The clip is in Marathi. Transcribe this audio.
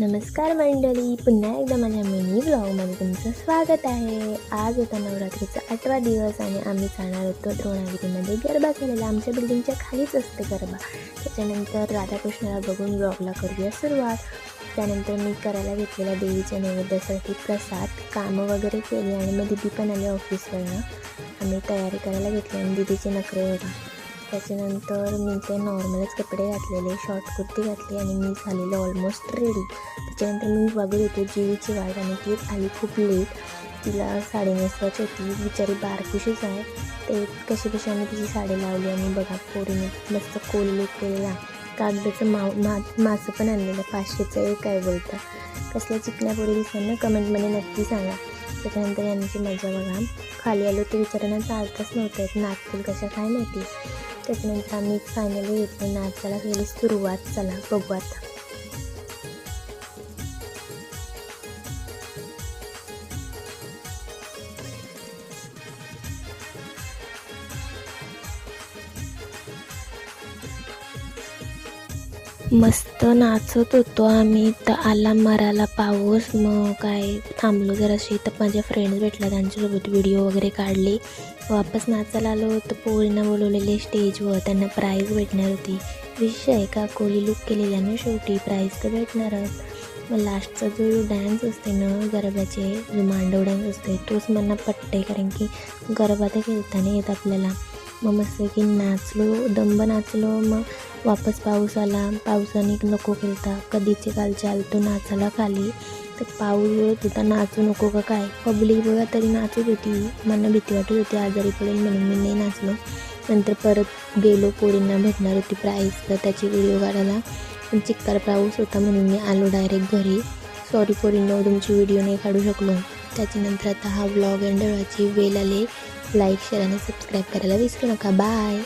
नमस्कार मंडळी, पुन्हा एकदा माझ्या मिनी ब्लॉगमध्ये तुमचं स्वागत आहे. आज होता नवरात्रीचा 8वा दिवस आणि आम्ही जाणार होतो द्रोणागिरीमध्ये गरबा खेळायला. आमच्या बिल्डिंगच्या खालीच असते गरबा. त्याच्यानंतर राधाकृष्णाला बघून ब्लॉगला करूया सुरुवात. त्यानंतर मी करायला घेतलेला देवीच्या नैवेद्यासाठी प्रसाद, कामं वगैरे केली आणि मग दीदी पण आली ऑफिसवरनं. आम्ही तयारी करायला घेतली आणि दीदीचे नखरे बघा. त्याच्यानंतर मी ते नॉर्मलच कपडे घातलेले, शॉर्ट कुर्ती घातली आणि मी झालेलं ऑलमोस्ट रेडी. त्याच्यानंतर मी बघत होते जीवीची वाट आणि ती आली खूप लेट. तिला साडी नेसवायची होती, बिचारी बारकुशीच आहे. ते कशी आम्ही तिची साडी लावली आणि बघा पोरीने मस्त कोल लूक केलेला. कागदाचं मासं पण आणलेलं, 500चं एक आहे बोलतं. कसल्या चिकण्या पोरी दिसणार ना, कमेंटमध्ये नक्की सांगा. त्याच्यानंतर यांची मजा बघा. खाली आलो ते विचारांना चालतच नव्हतं, नाचतील कशा काय माहिती. त्याच्यानंतर आम्ही फायनली घेतलं, नाचायला केली सुरुवात. चला बघू आता. मस्त नाचत होतो आम्ही. तर आला मराला पाऊस, मग काय थांबलो जराशी. तर माझ्या फ्रेंड्स भेटल्या, त्यांच्यासोबत व्हिडिओ वगैरे काढली. वापस नाचायला आलो तर पोळींना बोलवलेले स्टेजवर, त्यांना प्राईज भेटणार होती. विषय आहे का, कोली लूक केलेला ना, शेवटी प्राईज तर भेटणारच. मग लास्टचा जो डॅन्स असते ना गरब्याचे, जो मांडव डॅन्स असते तोच मला पटते, कारण की गरबा तर खेळता नाही येत आपल्याला. मग मस्त की नाचलो, दंब नाचलो. मग वापस पाऊस आला, पावसाने नको खेळता, कधीचे कालचे आलतो नाचायला खाली. तर पाऊस येत होता, नाचू नको का काय. पब्लिक बघा तरी नाचत होती. मला भीती वाटत होती आजारी पडेल म्हणून मी नाही नाचलो. नंतर परत गेलो, पोरींना भेटणार होती प्राईज, तर त्याची व्हिडिओ काढायला. पण चिक्कार पाऊस होता म्हणून मी आलो डायरेक्ट घरी. सॉरी पोरींनो, तुमची व्हिडिओ नाही काढू शकलो. त्याच्यानंतर आता हा व्लॉग एंड व्हायची वेळ आली. लाईक, शेअर आणि सबस्क्राईब करायला विसरू नका. बाय.